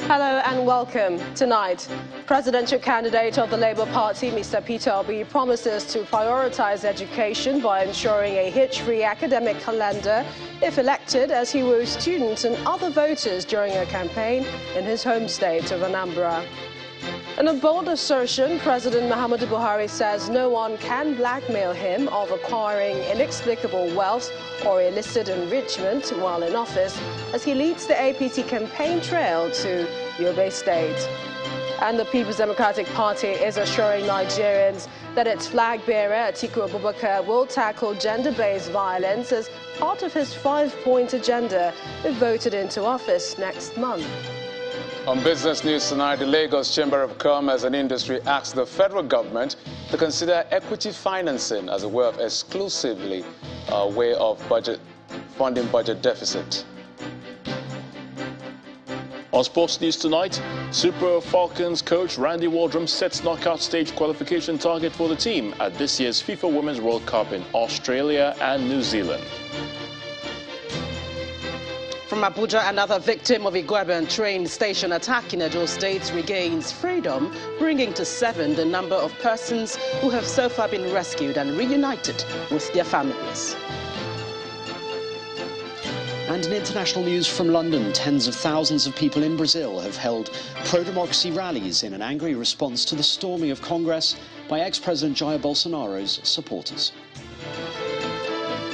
Hello and welcome. Tonight, presidential candidate of the Labour Party, Mr. Peter Obi, promises to prioritise education by ensuring a hitch-free academic calendar if elected, as he woos students and other voters during a campaign in his home state of Anambra. In a bold assertion, President Muhammadu Buhari says no one can blackmail him of acquiring inexplicable wealth or illicit enrichment while in office, as he leads the APC campaign trail to Yobe State. And the People's Democratic Party is assuring Nigerians that its flag bearer, Atiku Abubakar, will tackle gender-based violence as part of his 5-point agenda if voted into office next month. On business news tonight, the Lagos Chamber of Commerce and Industry asked the federal government to consider equity financing as a way of exclusively way of funding budget deficit. On sports news tonight, Super Falcons coach Randy Waldrum sets knockout stage qualification target for the team at this year's FIFA Women's World Cup in Australia and New Zealand. From Abuja, another victim of a Igweban train station attack in Edo State regains freedom, bringing to 7 the number of persons who have so far been rescued and reunited with their families. And in international news from London, tens of thousands of people in Brazil have held pro-democracy rallies in an angry response to the storming of Congress by ex-President Jair Bolsonaro's supporters.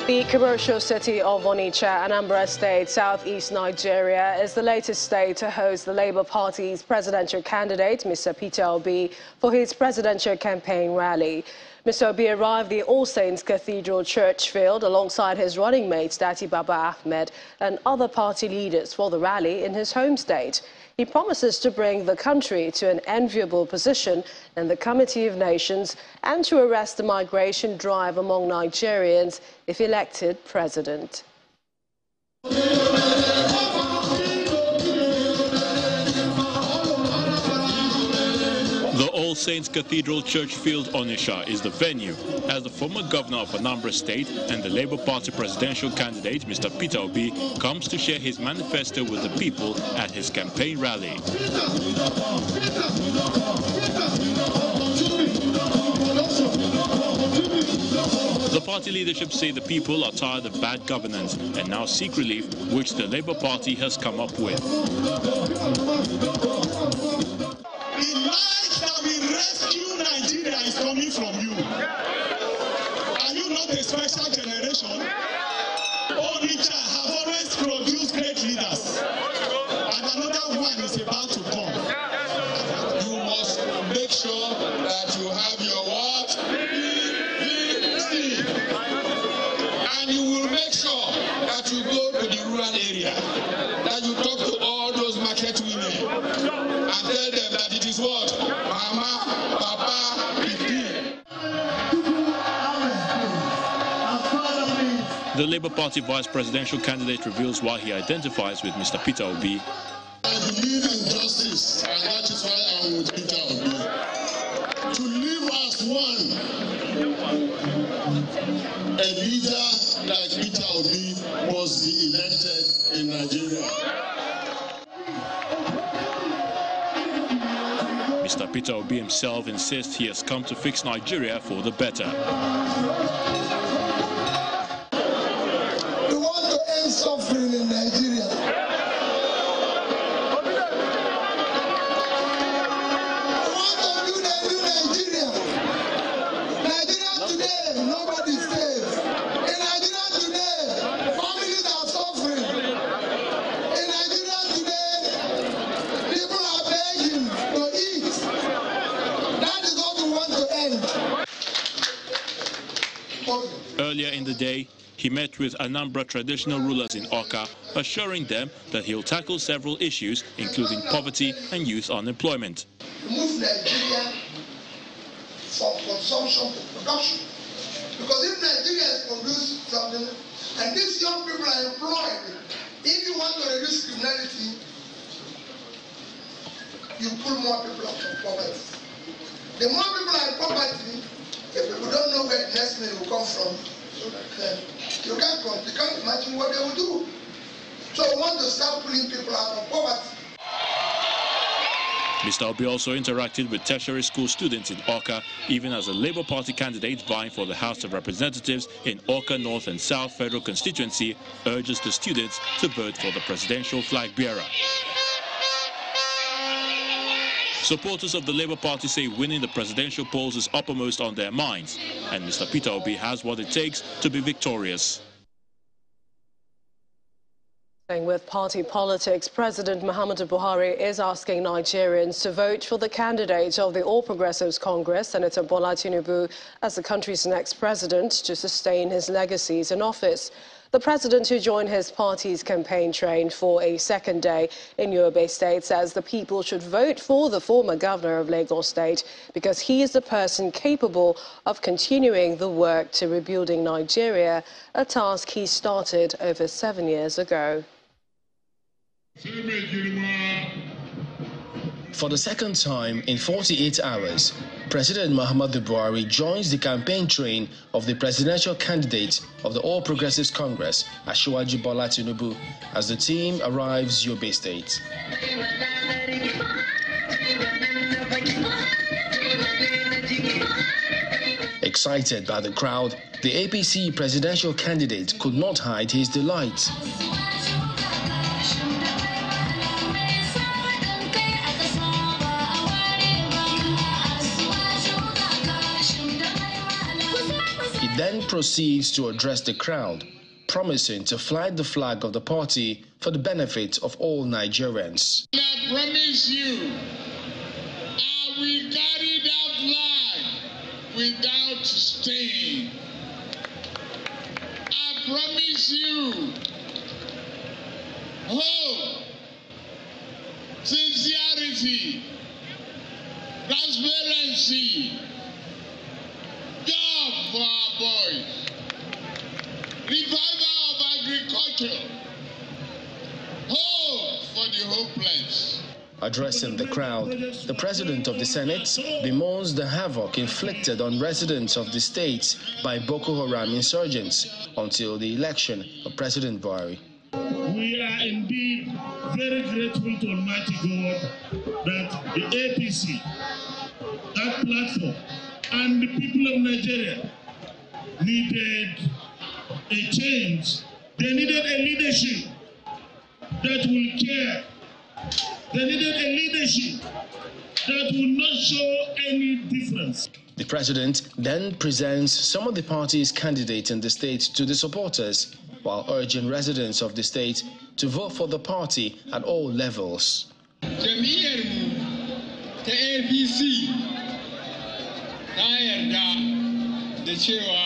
The commercial city of Onitsha, Anambra State, southeast Nigeria, is the latest state to host the Labour Party's presidential candidate, Mr. Peter Obi, for his presidential campaign rally. Mr. Obi arrived at the All Saints Cathedral Church field alongside his running mate, Dati Baba Ahmed, and other party leaders for the rally in his home state. He promises to bring the country to an enviable position in the Committee of Nations and to arrest the migration drive among Nigerians if elected president. The All Saints Cathedral Church Field, Onitsha, is the venue as the former governor of Anambra State and the Labour Party presidential candidate, Mr. Peter Obi, comes to share his manifesto with the people at his campaign rally. The party leadership say the people are tired of bad governance and now seek relief, which the Labour Party has come up with. Nigeria is coming from you. Are you not a special generation? Onitsha have always produced great leaders, and another one is about to come. You must make sure that you have your what? And you will make sure that you go to the rural area, that you talk to all those market women and tell them that it is what? Mama, Papa, the Labour Party vice presidential candidate reveals why he identifies with Mr. Peter Obi. I believe in justice, and that is why I'm with Peter Obi. To live as one, a leader like Peter Obi must be elected in Nigeria. Mr. Peter Obi himself insists he has come to fix Nigeria for the better. We want to end suffering in Nigeria. We want to do the new Nigeria. Nigeria today, nobody is safe. In Nigeria today, families are suffering. In Nigeria today, people are begging to eat. That is what we want to end. Earlier in the day, he met with Anambra traditional rulers in Awka, assuring them that he'll tackle several issues, including poverty and youth unemployment. Move Nigeria from consumption to production. Because if Nigeria has produced something, and these young people are employed, if you want to reduce criminality, you pull more people out of poverty. The more people are in poverty, the people don't know where the next meal will come from. So you can't imagine what they will do. So we want to start pulling people out of poverty. Mr. Obi also interacted with tertiary school students in Awka, even as a Labour Party candidate vying for the House of Representatives in Awka North and South Federal Constituency urges the students to vote for the presidential flag bearer. Supporters of the Labour Party say winning the presidential polls is uppermost on their minds, and Mr. Peter Obi has what it takes to be victorious. With party politics, President Muhammadu Buhari is asking Nigerians to vote for the candidate of the All Progressives Congress, Senator Bola Tinubu, as the country's next president to sustain his legacies in office. The president, who joined his party's campaign train for a second day in Yobe State, says the people should vote for the former governor of Lagos State because he is the person capable of continuing the work to rebuilding Nigeria, a task he started over 7 years ago. For the second time in 48 hours, President Muhammadu Buhari joins the campaign train of the presidential candidate of the All Progressives Congress, Asiwaju Bola Tinubu, as the team arrives Yobe State. Excited by the crowd, the APC presidential candidate could not hide his delight. He then proceeds to address the crowd, promising to fly the flag of the party for the benefit of all Nigerians. I promise you, I will carry that flag without stain. I promise you, hope, sincerity, transparency, job for our boys, revival of agriculture, hope for the hopeless. Addressing the crowd, the president of the Senate bemoans the havoc inflicted on residents of the state by Boko Haram insurgents until the election of President Buhari. We are indeed very grateful to Almighty God that the APC, that platform, and the people of Nigeria needed a change. They needed a leadership that will care. They needed a leadership that will not show any difference. The president then presents some of the party's candidates in the state to the supporters, while urging residents of the state to vote for the party at all levels.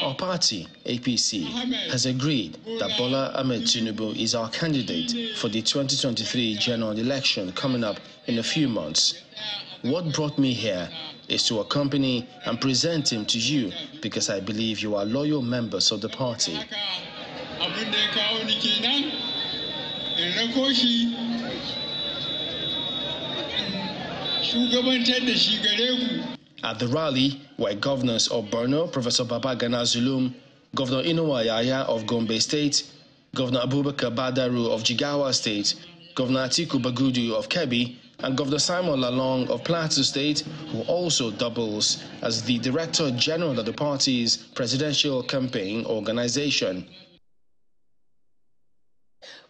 Our party, APC, has agreed that Bola Ahmed Tinubu is our candidate for the 2023 general election coming up in a few months. What brought me here is to accompany and present him to you because I believe you are loyal members of the party. At the rally were governors of Borno, Professor Babagana Zulum, Governor Inuwa Yahaya of Gombe State, Governor Abubakar Badaru of Jigawa State, Governor Atiku Bagudu of Kebbi, and Governor Simon Lalong of Plateau State, who also doubles as the Director General of the party's presidential campaign organization.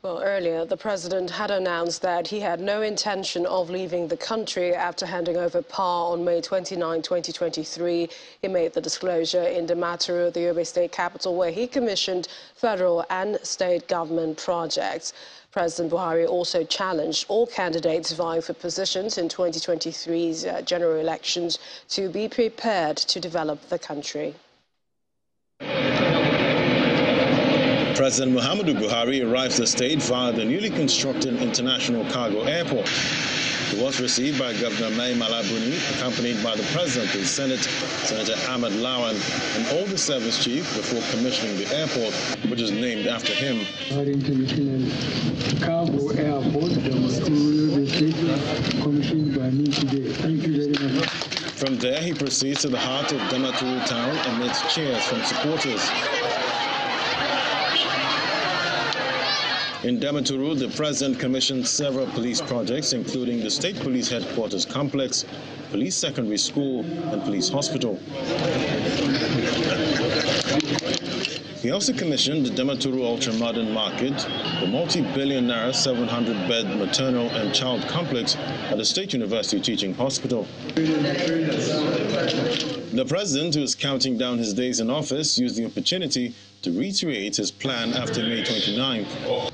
Well, earlier, the president had announced that he had no intention of leaving the country after handing over power on May 29, 2023. He made the disclosure in Damaturu, the Yobe State capital, where he commissioned federal and state government projects. President Buhari also challenged all candidates vying for positions in 2023's general elections to be prepared to develop the country. President Muhammadu Buhari arrives the state via the newly constructed International Cargo Airport. He was received by Governor Mai Malabuni, accompanied by the President of the Senate, Senator Ahmed Lawan, and all the service chief before commissioning the airport, which is named after him. International Cargo Airport, commissioned by me today. Thank you very much. From there, he proceeds to the heart of Damaturu town amidst cheers from supporters. In Damaturu, the president commissioned several police projects, including the State Police Headquarters Complex, Police Secondary School, and Police Hospital. He also commissioned the Damaturu Ultra-Modern Market, the multi-billion naira 700-bed maternal and child complex at the State University Teaching Hospital. The president, who is counting down his days in office, used the opportunity to reiterate his plan after May 29th.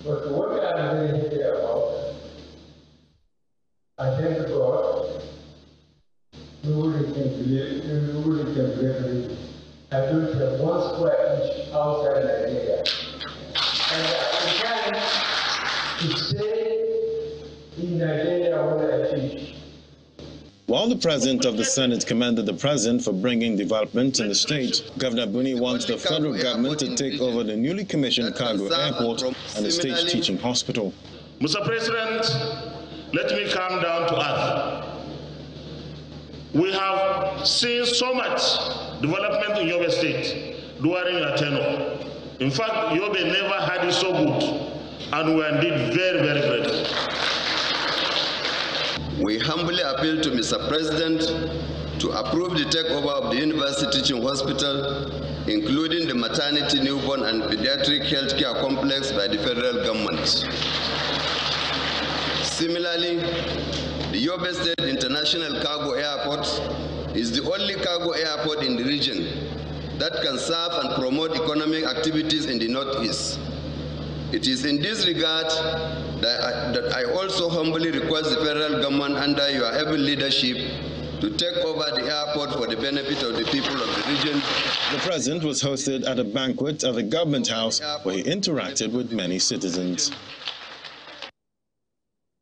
But what I'm really here about, I thank God, nobody can believe, nobody can believe. I don't have 1 square inch outside Nigeria. And I plan to stay in Nigeria when I teach. While the president of the Senate commended the president for bringing development in the state, Governor Buni wants the federal government to take over the newly commissioned cargo airport and the state teaching hospital. Mr. President, let me come down to earth. We have seen so much development in Yobe State during your tenure. In fact, Yobe never had it so good, and we are indeed very, very grateful. We humbly appeal to Mr. President to approve the takeover of the University Teaching Hospital, including the maternity, newborn, and pediatric healthcare complex by the federal government. Similarly, the Yobe State International Cargo Airport is the only cargo airport in the region that can serve and promote economic activities in the Northeast. It is in this regard that I also humbly request the federal government, under your able leadership, to take over the airport for the benefit of the people of the region. The president was hosted at a banquet at the government house where he interacted with many citizens.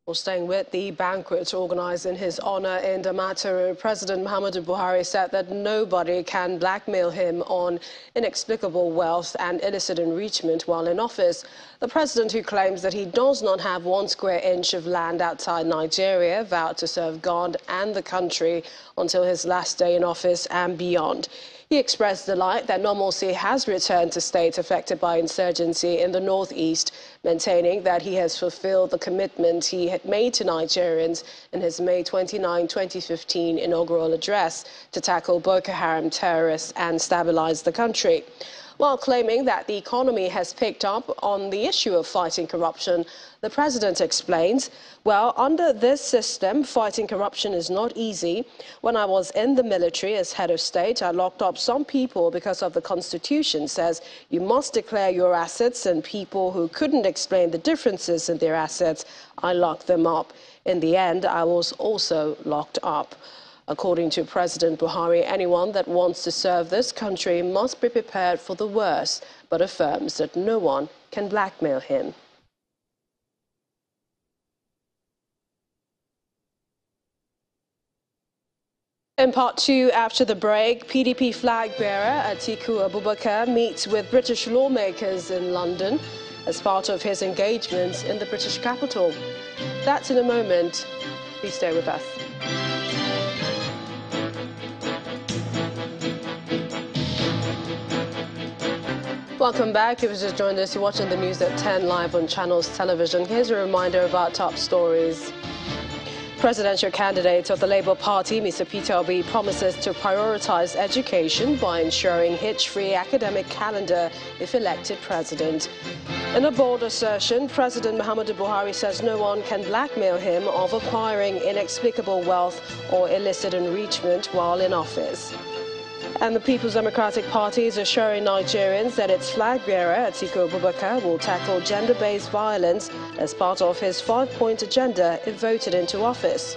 Well, staying with the banquet organised in his honour in Damaturu, President Muhammadu Buhari said that nobody can blackmail him on inexplicable wealth and illicit enrichment while in office. The president, who claims that he does not have 1 square inch of land outside Nigeria, vowed to serve God and the country until his last day in office and beyond. He expressed delight that normalcy has returned to states affected by insurgency in the northeast, maintaining that he has fulfilled the commitment he had made to Nigerians in his May 29, 2015 inaugural address to tackle Boko Haram terrorists and stabilize the country. While claiming that the economy has picked up on the issue of fighting corruption, the president explains, well, under this system, fighting corruption is not easy. When I was in the military as head of state, I locked up some people because of the Constitution says you must declare your assets, and people who couldn't explain the differences in their assets, I locked them up. In the end, I was also locked up. According to President Buhari, anyone that wants to serve this country must be prepared for the worst, but affirms that no one can blackmail him. In part 2, after the break, PDP flag bearer Atiku Abubakar meets with British lawmakers in London as part of his engagements in the British capital. That's in a moment. Please stay with us. Welcome back. If you just joined us, you're watching the news at 10 live on Channels Television. Here's a reminder of our top stories. Presidential candidate of the Labour Party, Mr. Peter Obi, promises to prioritise education by ensuring hitch-free academic calendar if elected president. In a bold assertion, President Muhammadu Buhari says no one can blackmail him of acquiring inexplicable wealth or illicit enrichment while in office. And the People's Democratic Party is assuring Nigerians that its flag bearer, Atiku Abubakar, will tackle gender-based violence as part of his 5-point agenda if voted into office.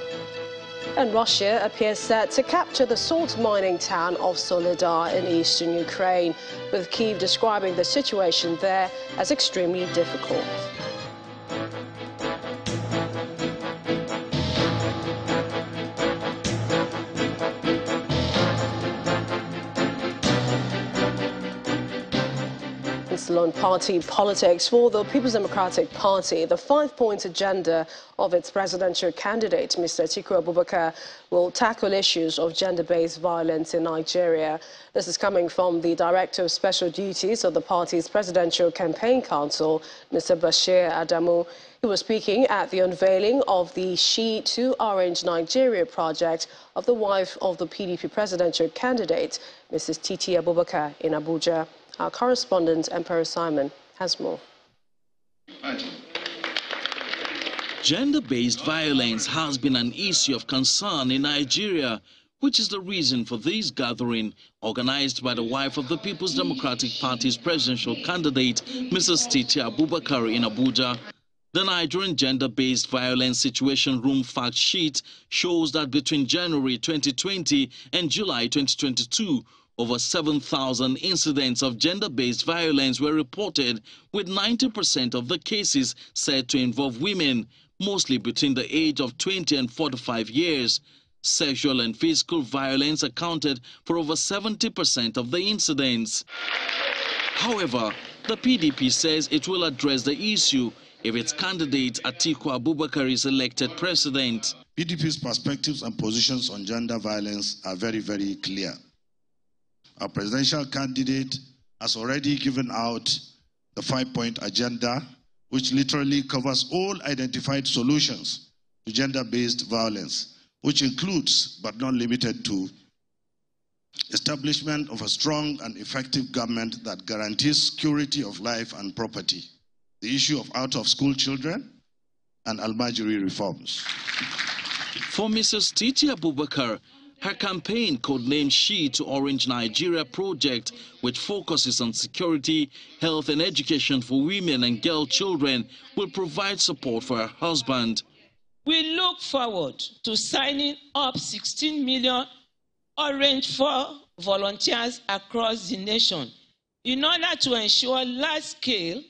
And Russia appears set to capture the salt mining town of Soledar in eastern Ukraine, with Kyiv describing the situation there as extremely difficult. standalone party politics for the People's Democratic Party. The 5-point agenda of its presidential candidate, Mr. Atiku Abubakar, will tackle issues of gender-based violence in Nigeria. This is coming from the Director of Special Duties of the party's Presidential Campaign Council, Mr. Bashir Adamu. He was speaking at the unveiling of the She to Orange Nigeria project of the wife of the PDP presidential candidate, Mrs. Titi Abubakar, in Abuja. Our correspondent, Emperor Simon, has more. Gender-based violence has been an issue of concern in Nigeria, which is the reason for this gathering organized by the wife of the People's Democratic Party's presidential candidate, Mrs. Titi Abubakar, in Abuja. The Nigerian Gender-Based Violence Situation Room fact sheet shows that between January 2020 and July 2022, over 7,000 incidents of gender-based violence were reported, with 90% of the cases said to involve women, mostly between the age of 20 and 45 years. Sexual and physical violence accounted for over 70% of the incidents. However, the PDP says it will address the issue if its candidate Atiku Abubakar is elected president. PDP's perspectives and positions on gender violence are very, very clear. Our presidential candidate has already given out the 5-point agenda, which literally covers all identified solutions to gender-based violence, which includes, but not limited to, establishment of a strong and effective government that guarantees security of life and property, the issue of out-of-school children, and Almajiri reforms. For Mrs. Titi Abubakar, her campaign, codenamed She to Orange Nigeria project, which focuses on security, health and education for women and girl children, will provide support for her husband. We look forward to signing up 16 million Orange for volunteers across the nation in order to ensure large-scale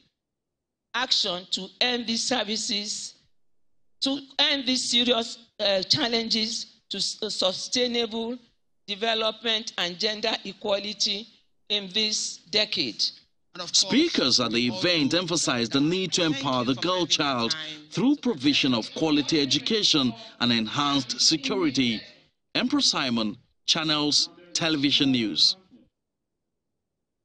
action to end these services, to end these serious challenges to sustainable development and gender equality in this decade. Speakers at the event emphasized the need to empower the girl child through provision of quality education and enhanced security. Emperor Simon, Channels Television News.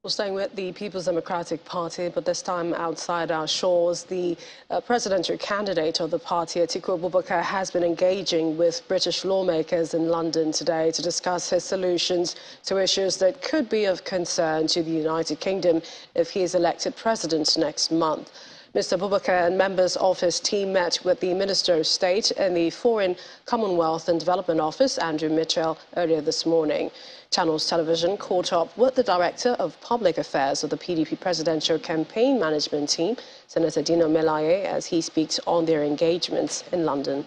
We're staying with the People's Democratic Party, but this time outside our shores. The presidential candidate of the party, Atiku Abubakar, has been engaging with British lawmakers in London today to discuss his solutions to issues that could be of concern to the United Kingdom if he is elected president next month. Mr. Abubakar and members of his team met with the Minister of State in the Foreign, Commonwealth and Development Office, Andrew Mitchell, earlier this morning. Channels Television caught up with the Director of Public Affairs of the PDP Presidential Campaign Management Team, Senator Dino Melaye, as he speaks on their engagements in London.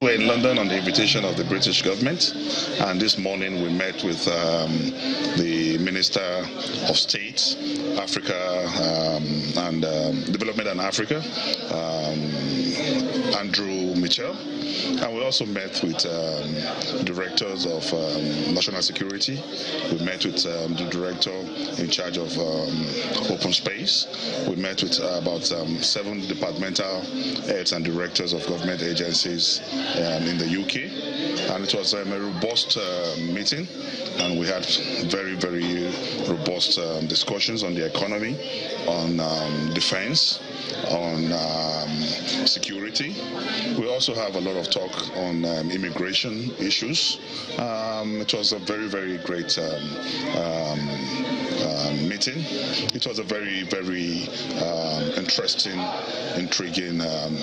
We're in London on the invitation of the British government, and this morning we met with the Minister of State, Africa and Development and Africa, Andrew Mitchell, and we also met with directors of national security. We met with the director in charge of open space. We met with about 7 departmental heads and directors of government agencies in the UK, and it was a robust meeting, and we had very, very robust discussions on the economy, on defense, on security. We also have a lot of talk on immigration issues. It was a very, very great meeting. It was a very, very interesting, intriguing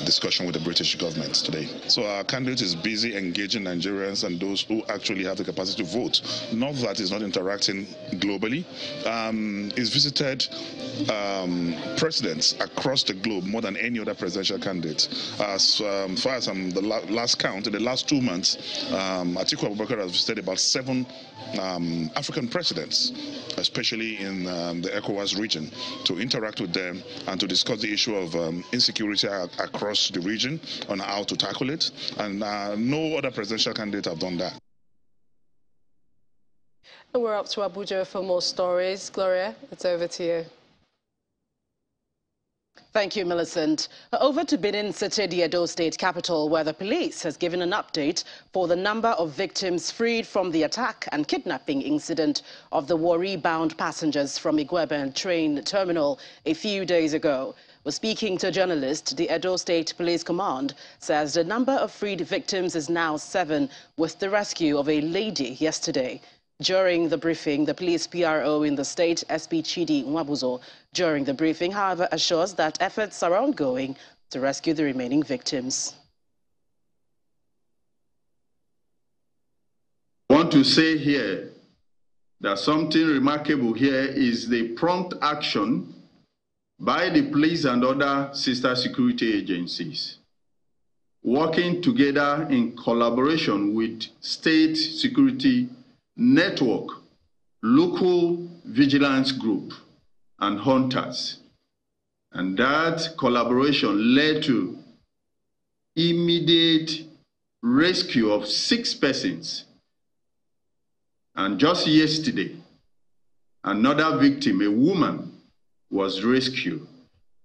discussion with the British government today. So our candidate is busy engaging Nigerians and those who actually have the capacity to vote. Not that he's not interacting globally. He's visited presidents across the globe more than any other presidential candidate. As far as the last count, in the last 2 months, Atiku Abubakar has visited about 7 African presidents, especially in the ECOWAS region, to interact with them and to discuss the issue of insecurity across the region on how to tackle it. And no other presidential candidate have done that. And we're up to Abuja for more stories. Gloria, it's over to you. Thank you, Millicent. Over to Benin City, the Edo State capital, where the police has given an update for the number of victims freed from the attack and kidnapping incident of the Warri-bound passengers from Igweben train terminal a few days ago. Well, speaking to journalists, the Edo State Police Command says the number of freed victims is now 7, with the rescue of a lady yesterday. During the briefing, the police PRO in the state, SP Chidi Nwabuzo, during the briefing, however, assures that efforts are ongoing to rescue the remaining victims. I want to say here that something remarkable here is the prompt action by the police and other sister security agencies, working together in collaboration with state security network, local vigilance group, and hunters. And that collaboration led to immediate rescue of 6 persons. And just yesterday, another victim, a woman, was rescued,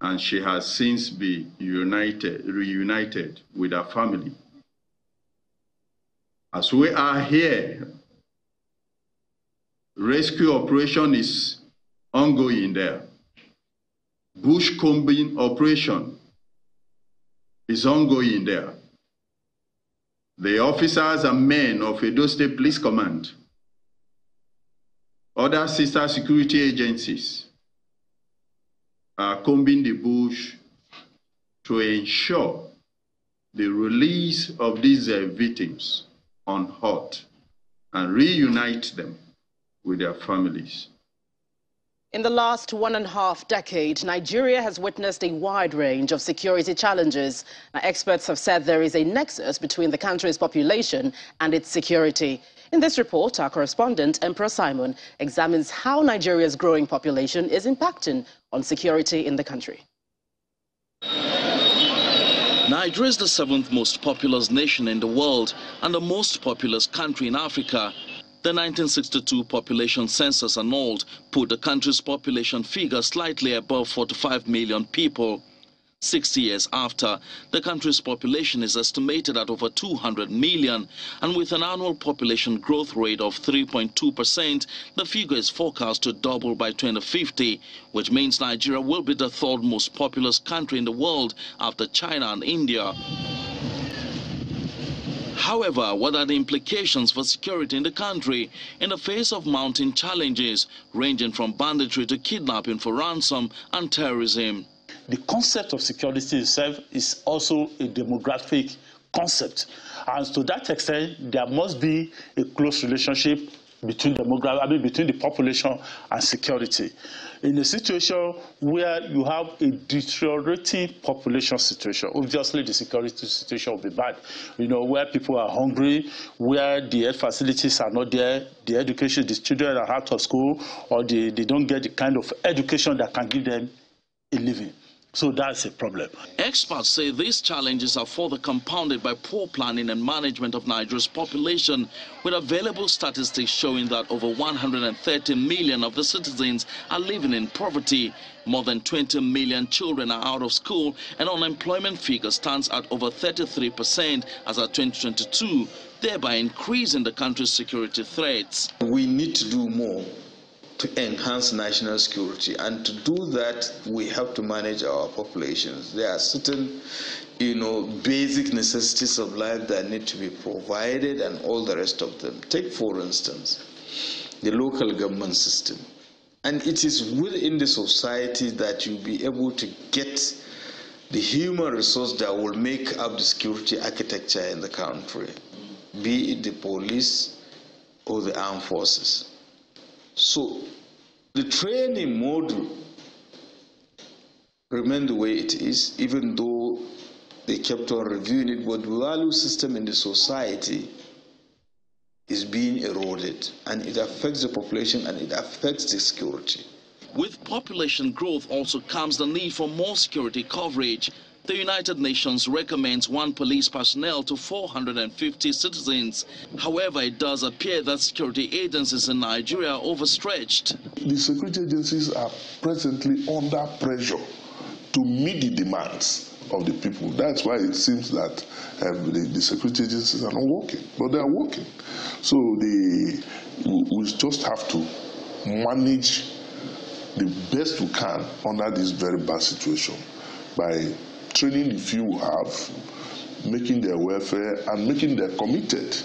and she has since been reunited with her family. As we are here, rescue operation is ongoing there. Bush combing operation is ongoing there. The officers and men of Edo State Police Command, other sister security agencies are combing the bush to ensure the release of these victims unhurt and reunite them with their families. In the last 1.5 decades, Nigeria has witnessed a wide range of security challenges. Now, experts have said there is a nexus between the country's population and its security. In this report, our correspondent, Emperor Simon, examines how Nigeria's growing population is impacting on security in the country. Nigeria is the 7th most populous nation in the world and the most populous country in Africa. The 1962 population census annulled put the country's population figure slightly above 45 million people. 60 years after, the country's population is estimated at over 200 million, and with an annual population growth rate of 3.2%, the figure is forecast to double by 2050, which means Nigeria will be the 3rd most populous country in the world after China and India. However, what are the implications for security in the country in the face of mounting challenges ranging from banditry to kidnapping for ransom and terrorism? The concept of security itself is also a demographic concept. And to that extent, there must be a close relationship between between the population and security. In a situation where you have a deteriorating population situation, obviously the security situation will be bad. You know, where people are hungry, where the health facilities are not there, the education, the children are out of school, or they don't get the kind of education that can give them a living. So that's a problem. Experts say these challenges are further compounded by poor planning and management of Nigeria's population, with available statistics showing that over 130 million of the citizens are living in poverty. More than 20 million children are out of school, and unemployment figure stands at over 33% as of 2022, thereby increasing the country's security threats. We need to do more to enhance national security, and to do that we have to manage our populations. There are certain basic necessities of life that need to be provided, and all the rest of them. Take, for instance, the local government system. And it is within the society that you'll be able to get the human resource that will make up the security architecture in the country, be it the police or the armed forces. So the training model remained the way it is, even though they kept on reviewing it, but the value system in the society is being eroded, and it affects the population and it affects the security. With population growth also comes the need for more security coverage. The United Nations recommends 1 police personnel to 450 citizens. However, it does appear that security agencies in Nigeria are overstretched. The security agencies are presently under pressure to meet the demands of the people. That's why it seems that the security agencies are not working, but they are working. So we just have to manage the best we can under this very bad situation by training the few we have, making their welfare, and making them committed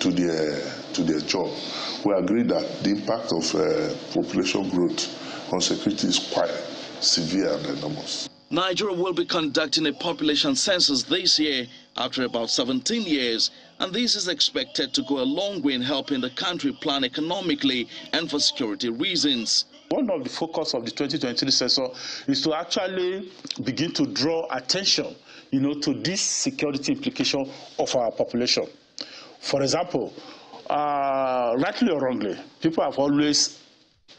to their job. We agree that the impact of population growth on security is quite severe and enormous. Nigeria will be conducting a population census this year after about 17 years, and this is expected to go a long way in helping the country plan economically and for security reasons. One of the focus of the 2023 census is to actually begin to draw attention, to this security implication of our population. For example, rightly or wrongly, people have always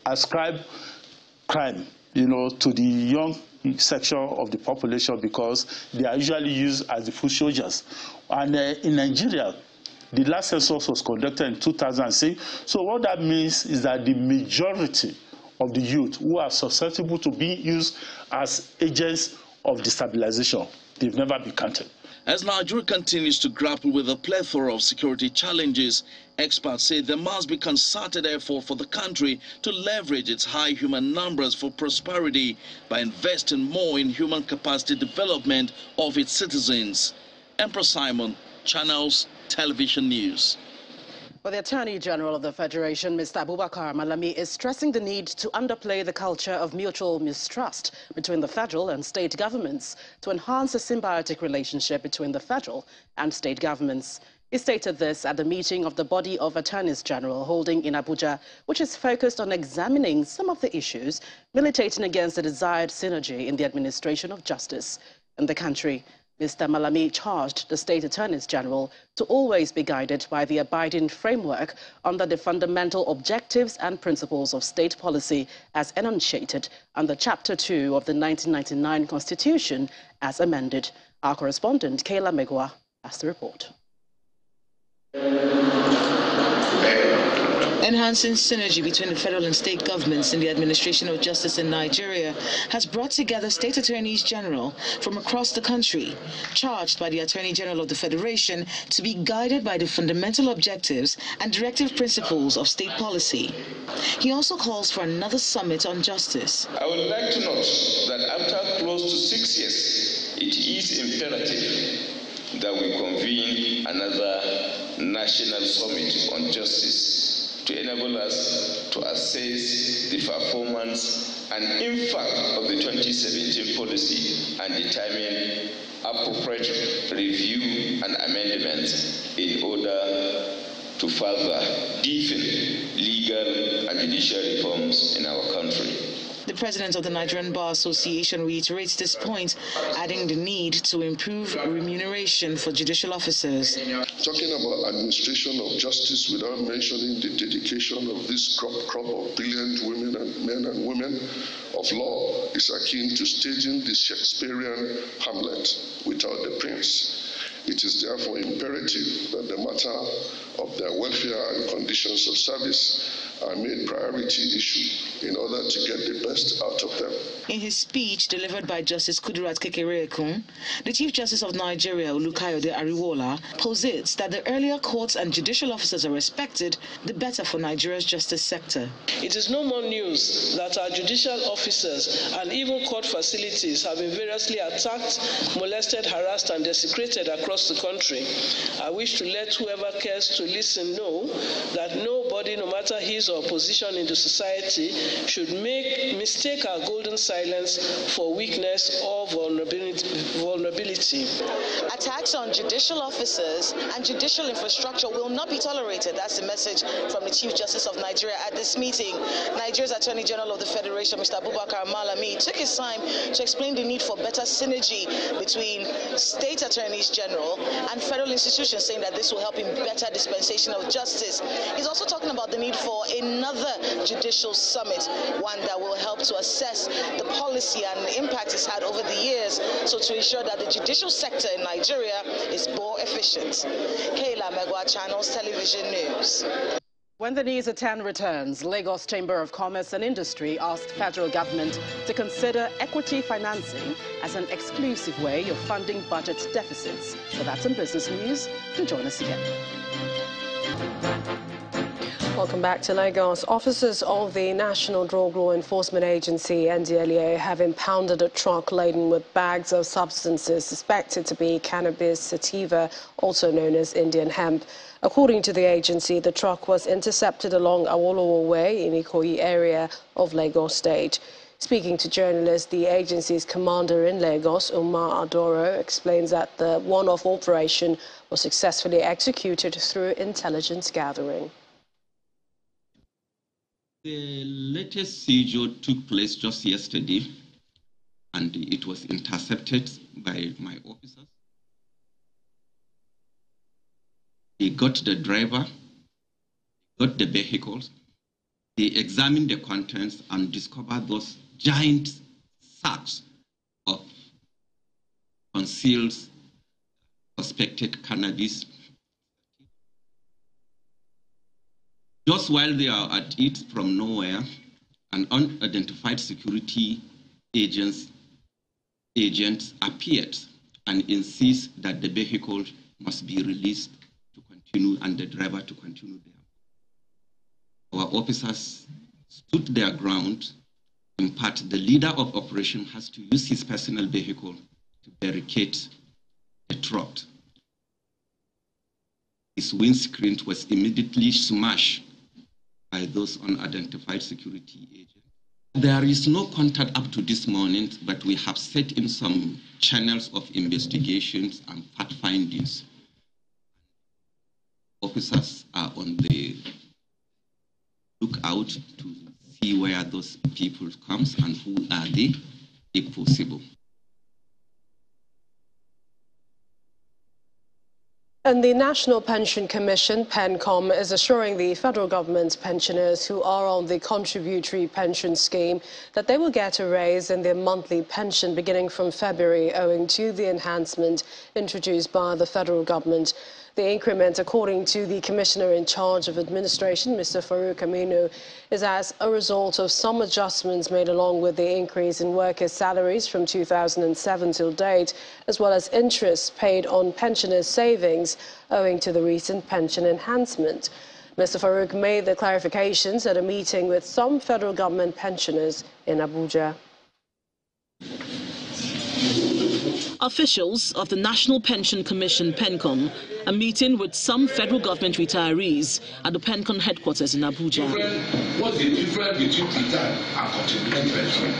ascribed crime, to the young section of the population because they are usually used as the foot soldiers. And in Nigeria, the last census was conducted in 2006. So what that means is that the majority of the youth who are susceptible to being used as agents of destabilization, they've never been counted. As Nigeria continues to grapple with a plethora of security challenges, experts say there must be concerted effort for the country to leverage its high human numbers for prosperity by investing more in human capacity development of its citizens. Emperor Simon, Channels Television News. Well, the Attorney General of the Federation, Mr. Abubakar Malami, is stressing the need to underplay the culture of mutual mistrust between the federal and state governments to enhance a symbiotic relationship between the federal and state governments. He stated this at the meeting of the body of Attorneys General holding in Abuja, which is focused on examining some of the issues militating against the desired synergy in the administration of justice in the country. Mr. Malami charged the State Attorneys General to always be guided by the abiding framework under the fundamental objectives and principles of state policy as enunciated under Chapter 2 of the 1999 Constitution as amended. Our correspondent, Kayla Megwa, has the report. Enhancing synergy between the federal and state governments in the administration of justice in Nigeria has brought together state attorneys general from across the country, charged by the Attorney General of the Federation to be guided by the fundamental objectives and directive principles of state policy. He also calls for another summit on justice. I would like to note that after close to 6 years, it is imperative that we convene another national summit on justice to enable us to assess the performance and impact of the 2017 policy and determine appropriate review and amendments in order to further deepen legal and judicial reforms in our country. The president of the Nigerian Bar Association reiterates this point, adding the need to improve remuneration for judicial officers. Talking about administration of justice without mentioning the dedication of this crop of brilliant women and men and women of law is akin to staging the Shakespearean Hamlet without the prince. It is therefore imperative that the matter of their welfare and conditions of service are made priority issue in order to get the best out of them. In his speech delivered by Justice Kudirat Kekereekun, the Chief Justice of Nigeria, Olukayode Ariwola, posits that the earlier courts and judicial officers are respected, the better for Nigeria's justice sector. It is no more news that our judicial officers and even court facilities have been variously attacked, molested, harassed, and desecrated across the country. I wish to let whoever cares to listen know that nobody, no matter his or position in the society, should mistake our golden silence for weakness or vulnerability. Attacks on judicial officers and judicial infrastructure will not be tolerated. That's the message from the Chief Justice of Nigeria at this meeting. Nigeria's Attorney General of the Federation, Mr. Abubakar Malami, took his time to explain the need for better synergy between state attorneys general and federal institutions, saying that this will help in better dispensation of justice. He's also talking about the need for a another judicial summit, one that will help to assess the policy and the impact it's had over the years, so to ensure that the judicial sector in Nigeria is more efficient. Kayla Megwa, Channels Television News. When the news at 10 returns, Lagos Chamber of Commerce and Industry asked federal government to consider equity financing as an exclusive way of funding budget deficits. So that's in business news. Do join us again. Welcome back to Lagos. Officers of the National Drug Law Enforcement Agency, NDLEA, have impounded a truck laden with bags of substances suspected to be cannabis sativa, also known as Indian hemp. According to the agency, the truck was intercepted along Awolowo Way in Ikoyi area of Lagos State. Speaking to journalists, the agency's commander in Lagos, Umar Adoro, explains that the one-off operation was successfully executed through intelligence gathering. The latest seizure took place just yesterday, and it was intercepted by my officers. They got the driver, got the vehicles, they examined the contents and discovered those giant sacks of concealed suspected cannabis. Just while they are at it from nowhere, an unidentified security agent appeared and insists that the vehicle must be released to continue and the driver to continue there. Our officers stood their ground. In part, the leader of operation has to use his personal vehicle to barricade the truck. His windscreen was immediately smashed by those unidentified security agents. There is no contact up to this morning, but we have set in some channels of investigations and fact findings. Officers are on the lookout to see where those people come and who are they, if possible. And the National Pension Commission, PENCOM, is assuring the federal government's pensioners who are on the contributory pension scheme that they will get a raise in their monthly pension beginning from February owing to the enhancement introduced by the federal government. The increment, according to the Commissioner in charge of administration, Mr. Farouk Aminu, is as a result of some adjustments made along with the increase in workers' salaries from 2007 till date, as well as interest paid on pensioners' savings owing to the recent pension enhancement. Mr. Farouk made the clarifications at a meeting with some federal government pensioners in Abuja. Officials of the National Pension Commission, PENCOM, are meeting with some federal government retirees at the PENCOM headquarters in Abuja. What's the difference between retirement and contributing pension?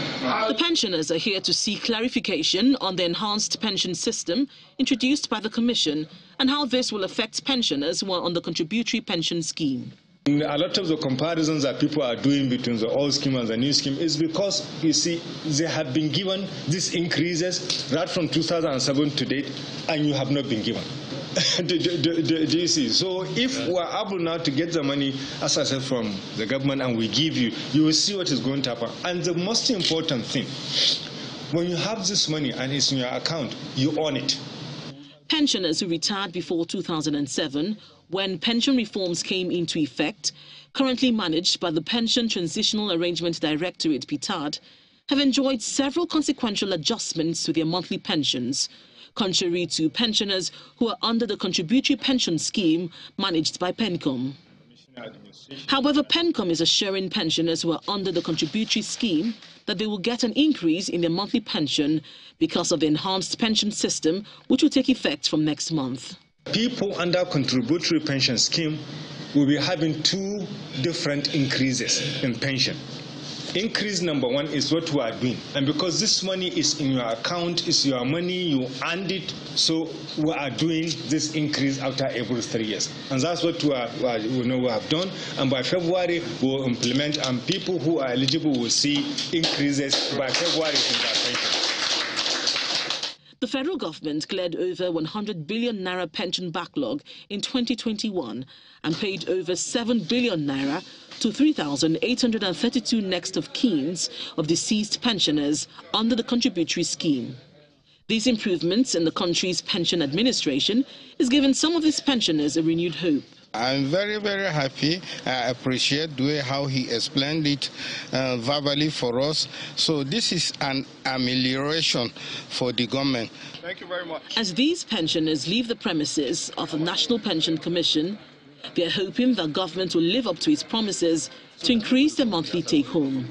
The pensioners are here to seek clarification on the enhanced pension system introduced by the Commission and how this will affect pensioners who are on the contributory pension scheme. A lot of the comparisons that people are doing between the old scheme and the new scheme is because, you see, they have been given these increases right from 2007 to date, and you have not been given. Do you see? So if we are able now to get the money, as I said, from the government, and we give you, you will see what is going to happen. And the most important thing, when you have this money and it's in your account, you own it. Pensioners who retired before 2007, when pension reforms came into effect, currently managed by the Pension Transitional Arrangement Directorate, PTAD, have enjoyed several consequential adjustments to their monthly pensions, contrary to pensioners who are under the contributory pension scheme managed by PENCOM. However, PENCOM is assuring pensioners who are under the contributory scheme that they will get an increase in their monthly pension because of the enhanced pension system, which will take effect from next month. People under contributory pension scheme will be having two different increases in pension. Increase number one is what we are doing, and because this money is in your account, it's your money, you earned it, so we are doing this increase after every 3 years, and that's what we have done. And by February we will implement, and people who are eligible will see increases by February in their pension. The federal government cleared over 100 billion naira pension backlog in 2021 and paid over 7 billion naira to 3,832 next of kins of deceased pensioners under the contributory scheme. These improvements in the country's pension administration is giving some of these pensioners a renewed hope. I'm very, very happy. I appreciate the way how he explained it verbally for us. So this is an amelioration for the government. Thank you very much. As these pensioners leave the premises of the National Pension Commission, they are hoping that government will live up to its promises to increase their monthly take-home.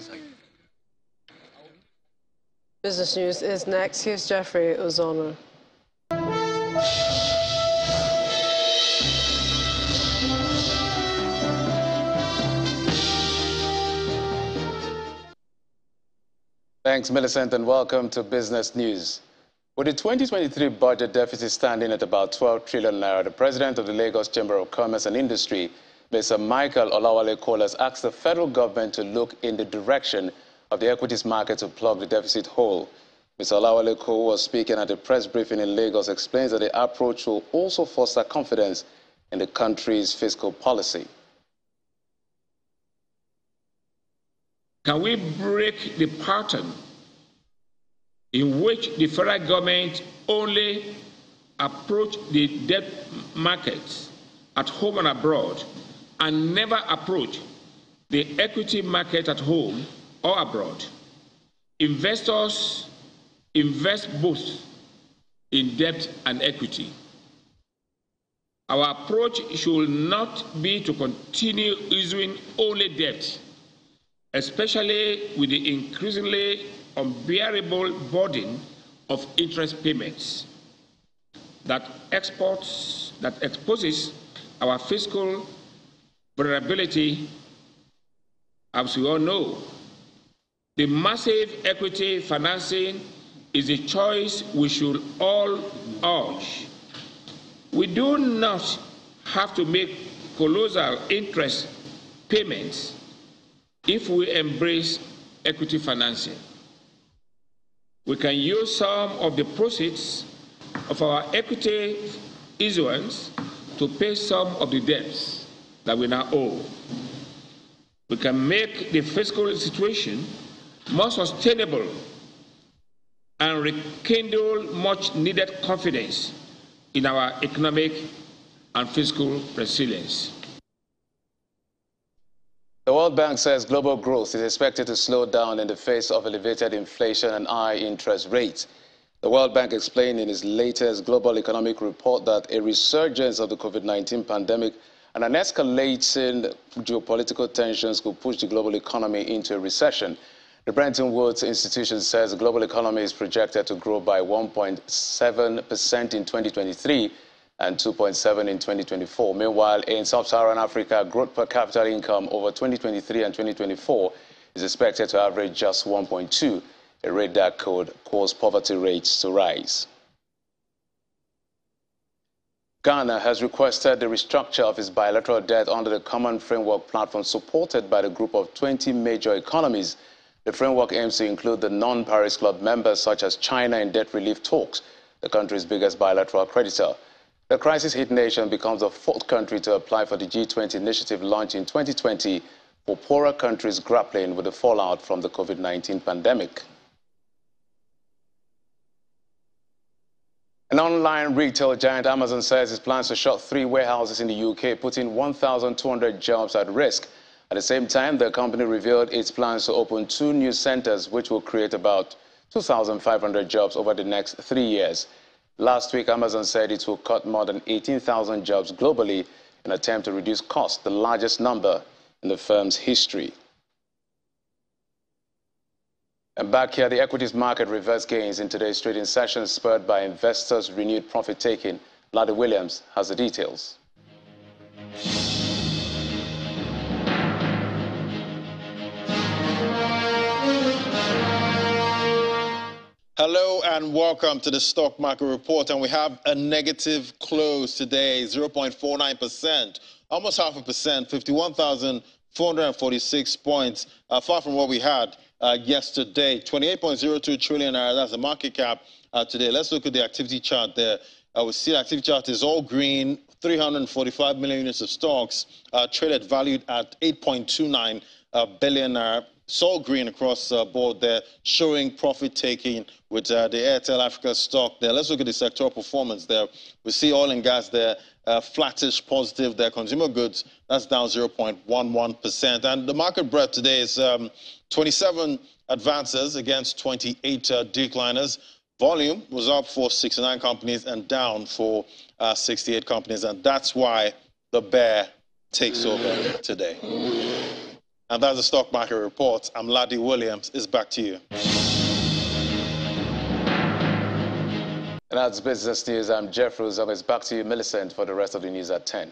Business News is next. Here's Jeffrey Ozono. Thanks, Millicent, and welcome to Business News. With the 2023 budget deficit standing at about 12 trillion naira, the president of the Lagos Chamber of Commerce and Industry, Mr. Michael Olawale, has asked the federal government to look in the direction of the equities market to plug the deficit hole. Mr. Olawale, who was speaking at a press briefing in Lagos, explains that the approach will also foster confidence in the country's fiscal policy. Can we break the pattern in which the federal government only approach the debt markets at home and abroad and never approach the equity market at home or abroad? Investors invest both in debt and equity. Our approach should not be to continue issuing only debt, especially with the increasingly unbearable burden of interest payments that exposes our fiscal vulnerability. As we all know, the massive equity financing is a choice we should all urge. We do not have to make colossal interest payments if we embrace equity financing. We can use some of the proceeds of our equity issuance to pay some of the debts that we now owe. We can make the fiscal situation more sustainable and rekindle much needed confidence in our economic and fiscal resilience. The World Bank says global growth is expected to slow down in the face of elevated inflation and high interest rates. The World Bank explained in its latest global economic report that a resurgence of the COVID-19 pandemic and an escalating geopolitical tensions could push the global economy into a recession. The Bretton Woods Institution says the global economy is projected to grow by 1.7% in 2023 and 2.7% in 2024. Meanwhile, in sub-Saharan Africa, growth per capita income over 2023 and 2024 is expected to average just 1.2, a rate that could cause poverty rates to rise. Ghana has requested the restructure of its bilateral debt under the Common Framework Platform supported by the group of 20 major economies. The framework aims to include the non-Paris Club members such as China in debt relief talks, the country's biggest bilateral creditor. The crisis-hit nation becomes the fourth country to apply for the G20 initiative launched in 2020 for poorer countries grappling with the fallout from the COVID-19 pandemic. An online retail giant Amazon says it plans to shut 3 warehouses in the UK, putting 1,200 jobs at risk. At the same time, the company revealed its plans to open 2 new centers, which will create about 2,500 jobs over the next 3 years. Last week, Amazon said it will cut more than 18,000 jobs globally in an attempt to reduce costs, the largest number in the firm's history. And back here, the equities market reversed gains in today's trading session, spurred by investors' renewed profit-taking. Lada Williams has the details. Hello and welcome to the stock market report, and we have a negative close today, 0.49%, almost 0.5%, 51,446 points, far from what we had yesterday. 28.02 trillion naira, that's the market cap today. Let's look at the activity chart there. We see the activity chart is all green, 345 million units of stocks traded, valued at 8.29 billion. It's all green across the board there, showing profit taking with the Airtel Africa stock there. Let's look at the sectoral performance there. We see oil and gas there, flattish positive there. Consumer goods, that's down 0.11%. And the market breadth today is 27 advances against 28 decliners. Volume was up for 69 companies and down for 68 companies. And that's why the bear takes over today. And that's the stock market report. I'm Ladi Williams. It's back to you. And that's business news. I'm Jeff Ruzom. It's back to you, Millicent, for the rest of the news at 10.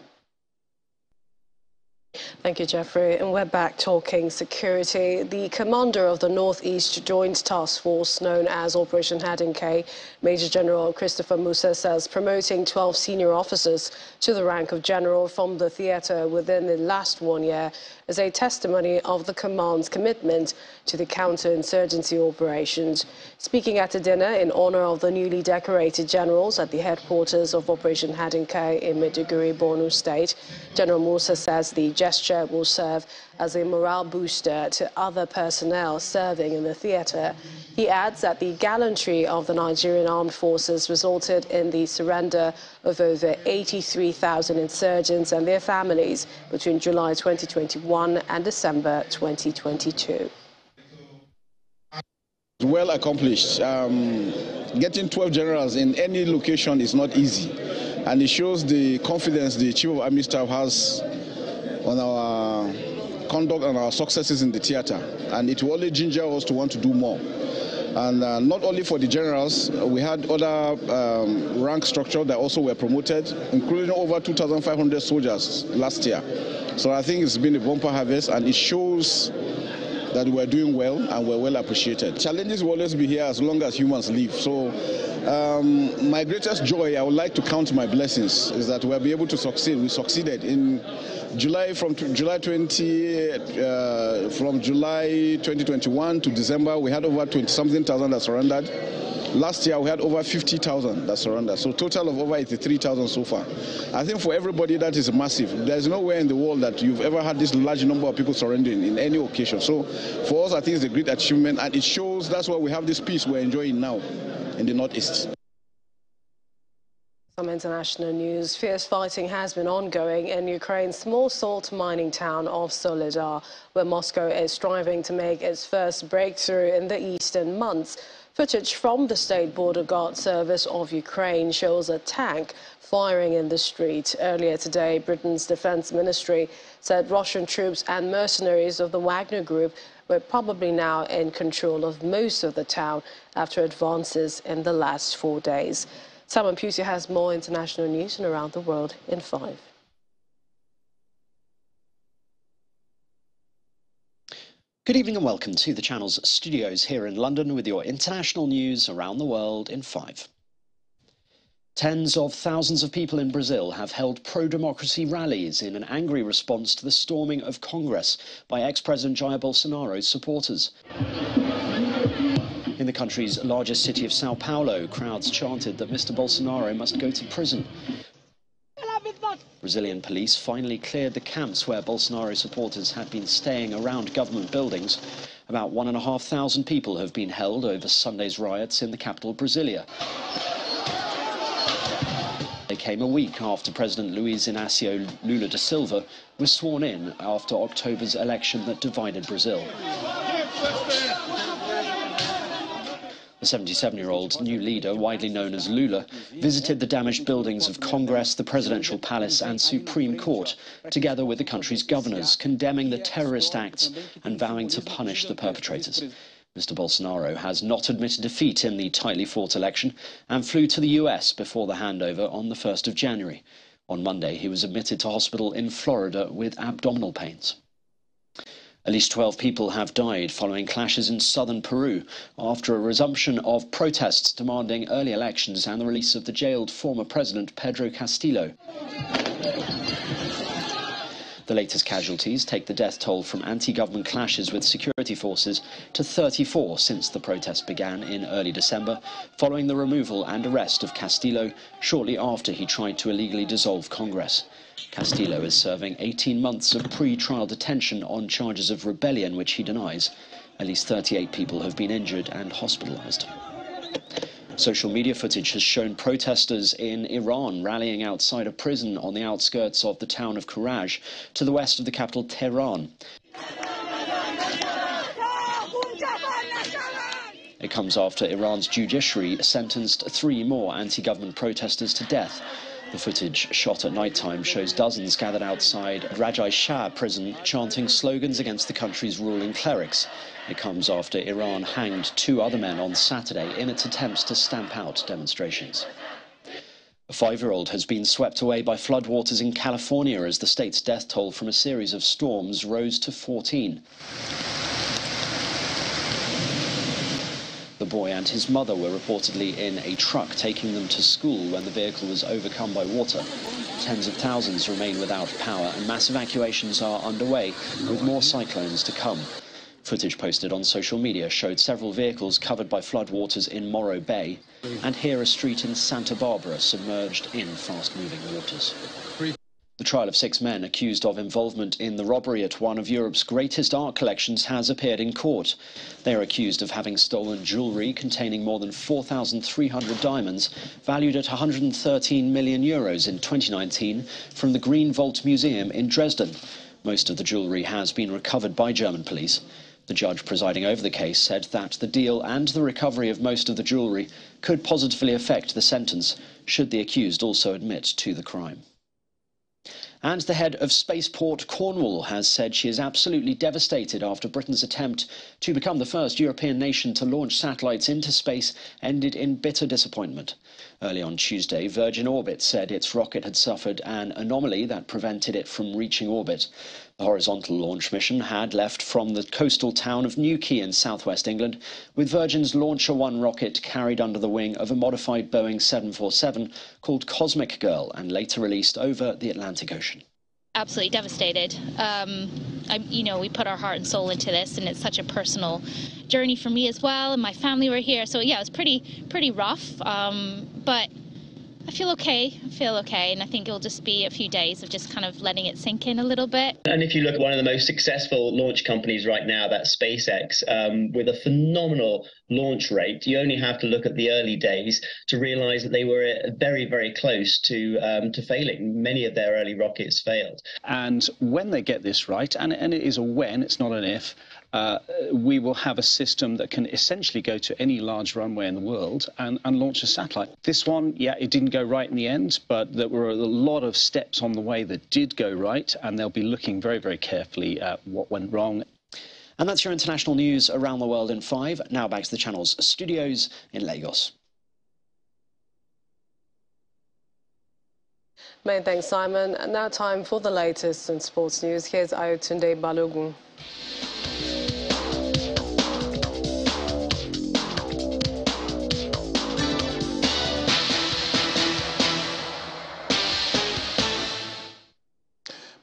Thank you, Jeffrey. And we're back talking security. The commander of the Northeast Joint Task Force, known as Operation Hadinke, Major General Christopher Musa, says promoting 12 senior officers to the rank of general from the theatre within the last 1 year is a testimony of the command's commitment to the counterinsurgency operations. Speaking at a dinner in honor of the newly decorated generals at the headquarters of Operation Hadinke in Maiduguri, Borno State, General Musa says the gesture will serve as a morale booster to other personnel serving in the theatre. He adds that the gallantry of the Nigerian Armed Forces resulted in the surrender of over 83,000 insurgents and their families between July 2021 and December 2022. Well accomplished. Getting 12 generals in any location is not easy, and it shows the confidence the Chief of Army Staff has on our conduct and our successes in the theater, and it will only ginger us to want to do more. And not only for the generals, we had other rank structure that also were promoted, including over 2,500 soldiers last year. So I think it's been a bumper harvest, and it shows that we're doing well and we're well appreciated. Challenges will always be here as long as humans live. So my greatest joy, I would like to count my blessings, is that we'll be able to succeed. We succeeded in July, from July 2021 to December, we had over 20-something thousand that surrendered. Last year, we had over 50,000 that surrendered, so total of over 83,000 so far. I think for everybody, that is massive. There's nowhere in the world that you've ever had this large number of people surrendering in any occasion. So for us, I think it's a great achievement, and it shows that's why we have this peace we're enjoying now in the Northeast. Some international news. Fierce fighting has been ongoing in Ukraine's small salt mining town of Soledar, where Moscow is striving to make its first breakthrough in the east in months. Footage from the State Border Guard Service of Ukraine shows a tank firing in the street. Earlier today, Britain's Defense Ministry said Russian troops and mercenaries of the Wagner Group were probably now in control of most of the town after advances in the last 4 days. Simon Pusey has more international news and around the world in 5. Good evening and welcome to the channel's studios here in London with your international news around the world in 5. Tens of thousands of people in Brazil have held pro-democracy rallies in an angry response to the storming of Congress by ex-President Jair Bolsonaro's supporters. In the country's largest city of Sao Paulo, crowds chanted that Mr. Bolsonaro must go to prison. Brazilian police finally cleared the camps where Bolsonaro supporters had been staying around government buildings. About 1,500 people have been held over Sunday's riots in the capital, Brasilia. They came a week after President Luiz Inácio Lula da Silva was sworn in after October's election that divided Brazil. The 77-year-old new leader, widely known as Lula, visited the damaged buildings of Congress, the Presidential Palace and Supreme Court, together with the country's governors, condemning the terrorist acts and vowing to punish the perpetrators. Mr. Bolsonaro has not admitted defeat in the tightly fought election and flew to the US before the handover on the 1st of January. On Monday, he was admitted to hospital in Florida with abdominal pains. At least 12 people have died following clashes in southern Peru after a resumption of protests demanding early elections and the release of the jailed former president Pedro Castillo. The latest casualties take the death toll from anti-government clashes with security forces to 34 since the protests began in early December, following the removal and arrest of Castillo shortly after he tried to illegally dissolve Congress. Castillo is serving 18 months of pre-trial detention on charges of rebellion, which he denies. At least 38 people have been injured and hospitalized. Social media footage has shown protesters in Iran rallying outside a prison on the outskirts of the town of Courage, to the west of the capital Tehran. It comes after Iran's judiciary sentenced 3 more anti-government protesters to death. The footage, shot at night time, shows dozens gathered outside Rajai Shah prison chanting slogans against the country's ruling clerics. It comes after Iran hanged 2 other men on Saturday in its attempts to stamp out demonstrations. A 5-year-old has been swept away by floodwaters in California as the state's death toll from a series of storms rose to 14. The boy and his mother were reportedly in a truck taking them to school when the vehicle was overcome by water. Tens of thousands remain without power and mass evacuations are underway, with more cyclones to come. Footage posted on social media showed several vehicles covered by floodwaters in Morro Bay, and here a street in Santa Barbara submerged in fast-moving waters. The trial of 6 men accused of involvement in the robbery at one of Europe's greatest art collections has appeared in court. They are accused of having stolen jewellery containing more than 4,300 diamonds, valued at €113 million in 2019, from the Green Vault Museum in Dresden. Most of the jewellery has been recovered by German police. The judge presiding over the case said that the deal and the recovery of most of the jewellery could positively affect the sentence, should the accused also admit to the crime. And the head of Spaceport Cornwall has said she is absolutely devastated after Britain's attempt to become the first European nation to launch satellites into space ended in bitter disappointment. Early on Tuesday, Virgin Orbit said its rocket had suffered an anomaly that prevented it from reaching orbit. The horizontal launch mission had left from the coastal town of Newquay in southwest England, with Virgin's Launcher 1 rocket carried under the wing of a modified Boeing 747 called Cosmic Girl and later released over the Atlantic Ocean. Absolutely devastated. We put our heart and soul into this, and it's such a personal journey for me as well, and my family were here. So yeah, it was pretty rough, but I feel okay, and I think it'll just be a few days of just kind of letting it sink in a little bit. And if you look at one of the most successful launch companies right now, that's SpaceX, with a phenomenal launch rate, you only have to look at the early days to realize that they were very, very close to failing. Many of their early rockets failed. And when they get this right, and it is a when, it's not an if, we will have a system that can essentially go to any large runway in the world and launch a satellite. This one, yeah, it didn't go right in the end, but there were a lot of steps on the way that did go right, and they'll be looking very, very carefully at what went wrong. And that's your international news around the world in 5. Now back to the channel's studios in Lagos. Many thanks, Simon. And now time for the latest in sports news. Here's Ayotunde Balogun.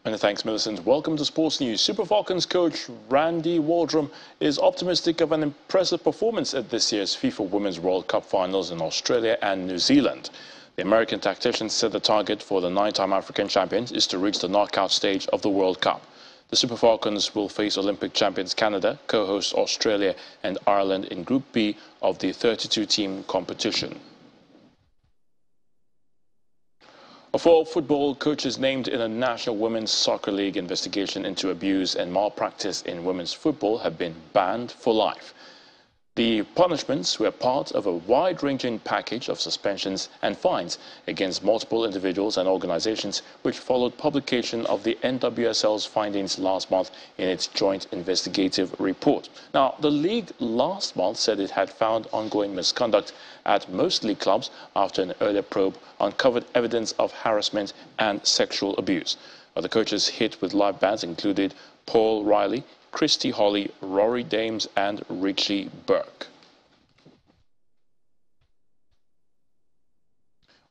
Many thanks, Millicent. Welcome to Sports News. Super Falcons coach Randy Waldrum is optimistic of an impressive performance at this year's FIFA Women's World Cup finals in Australia and New Zealand. The American tactician said the target for the 9-time African champions is to reach the knockout stage of the World Cup. The Super Falcons will face Olympic champions Canada, co-host Australia and Ireland in Group B of the 32-team competition. Of 4 football coaches named in a National Women's Soccer League investigation into abuse and malpractice in women's football have been banned for life. The punishments were part of a wide-ranging package of suspensions and fines against multiple individuals and organizations, which followed publication of the NWSL's findings last month in its joint investigative report. Now, the league last month said it had found ongoing misconduct at most league clubs after an earlier probe uncovered evidence of harassment and sexual abuse. Other coaches hit with live bans included Paul Riley, Christy Holly, Rory Dames and Richie Burke.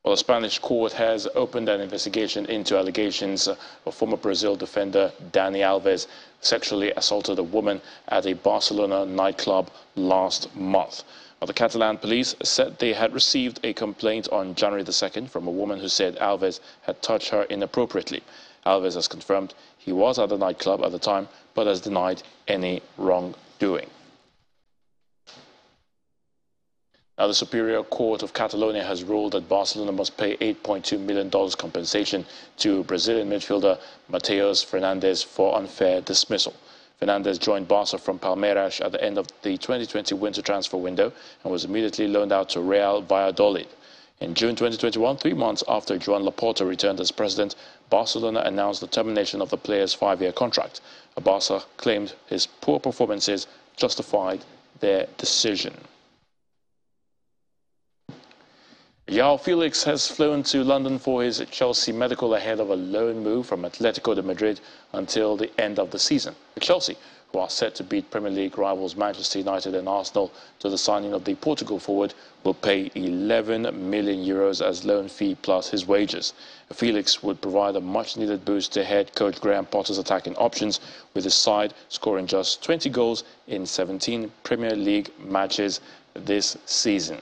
Well, a Spanish court has opened an investigation into allegations of former Brazil defender Dani Alves sexually assaulted a woman at a Barcelona nightclub last month. Well, the Catalan police said they had received a complaint on January the 2nd from a woman who said Alves had touched her inappropriately. Alves has confirmed he was at the nightclub at the time, but has denied any wrongdoing. Now, the Superior Court of Catalonia has ruled that Barcelona must pay $8.2 million compensation to Brazilian midfielder Mateus Fernandes for unfair dismissal. Fernandes joined Barca from Palmeiras at the end of the 2020 winter transfer window and was immediately loaned out to Real Valladolid. In June 2021, 3 months after Joan Laporta returned as president, Barcelona announced the termination of the player's 5-year contract. Barca claimed his poor performances justified their decision. João Felix has flown to London for his Chelsea medical ahead of a loan move from Atletico de Madrid until the end of the season. Chelsea, who are set to beat Premier League rivals Manchester United and Arsenal to the signing of the Portugal forward, will pay €11 million as loan fee plus his wages. Felix would provide a much-needed boost to head coach Graham Potter's attacking options, with his side scoring just 20 goals in 17 Premier League matches this season.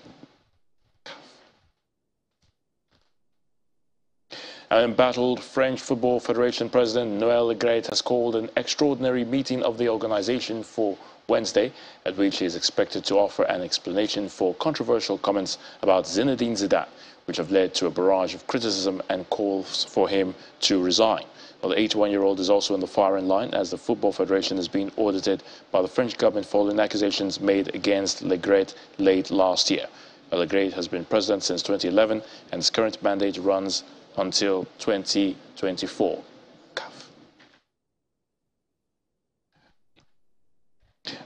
An embattled French Football Federation President Noël Le Graët has called an extraordinary meeting of the organization for Wednesday, at which he is expected to offer an explanation for controversial comments about Zinedine Zidane, which have led to a barrage of criticism and calls for him to resign. Well, the 81-year-old is also in the firing line, as the Football Federation has been audited by the French government following accusations made against Le Graët late last year. Le Graët has been president since 2011, and his current mandate runs until 2024.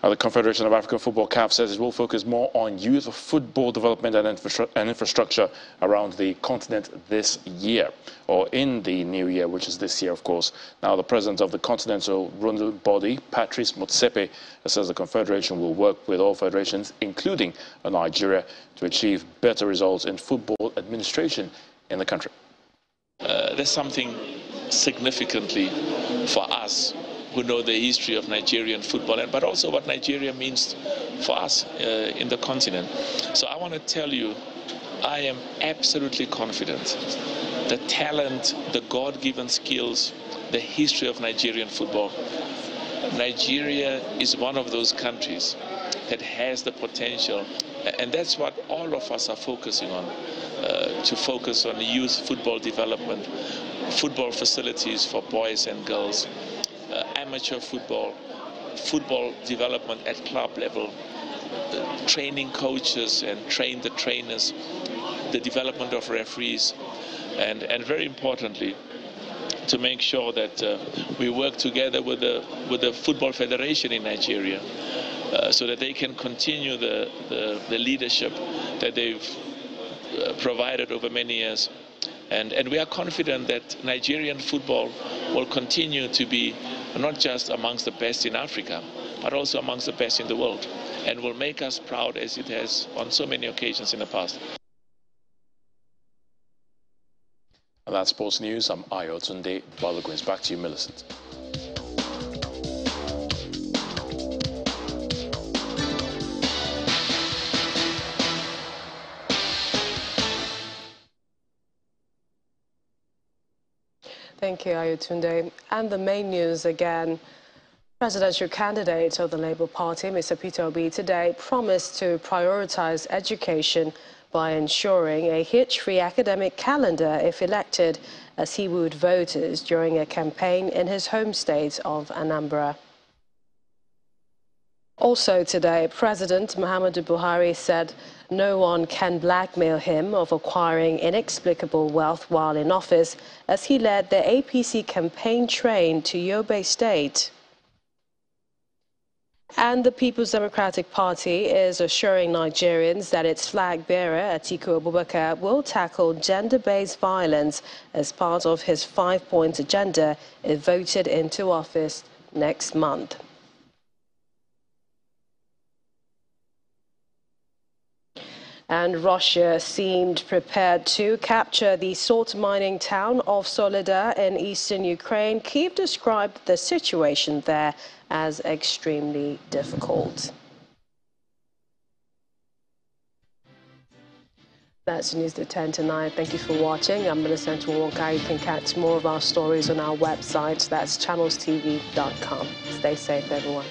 The Confederation of African Football, CAF, says it will focus more on youth football development and infrastructure around the continent this year, or in the new year, which is this year, of course. Now, the president of the continental ruling body, Patrice Motsepe, says the Confederation will work with all federations, including Nigeria, to achieve better results in football administration in the country. There's something significantly for us who know the history of Nigerian football, but also what Nigeria means for us in the continent. So I want to tell you, I am absolutely confident the talent, the God-given skills, the history of Nigerian football. Nigeria is one of those countries that has the potential, and that's what all of us are focusing on, to focus on youth football development, football facilities for boys and girls, amateur football, football development at club level, training coaches and train the trainers, the development of referees, and very importantly, to make sure that we work together with the Football Federation in Nigeria, so that they can continue the leadership that they've provided over many years. And we are confident that Nigerian football will continue to be not just amongst the best in Africa, but also amongst the best in the world, and will make us proud as it has on so many occasions in the past. And that's sports news. I'm Ayo Tunde. Balogun, back to you, Millicent. Thank you, Ayotunde. And the main news again. Presidential candidate of the Labour Party, Mr. Peter Obi, today promised to prioritize education by ensuring a hitch-free academic calendar if elected, as he wooed voters during a campaign in his home state of Anambra. Also today, President Muhammadu Buhari said no one can blackmail him of acquiring inexplicable wealth while in office, as he led the APC campaign train to Yobe State. And the People's Democratic Party is assuring Nigerians that its flag bearer, Atiku Abubakar, will tackle gender-based violence as part of his 5-point agenda if voted into office next month. And Russia seemed prepared to capture the salt mining town of Soledar in eastern Ukraine. Kyiv described the situation there as extremely difficult. That's News to 10 tonight. Thank you for watching. I'm Millicent Walker. You can catch more of our stories on our website. That's channelstv.com. Stay safe, everyone.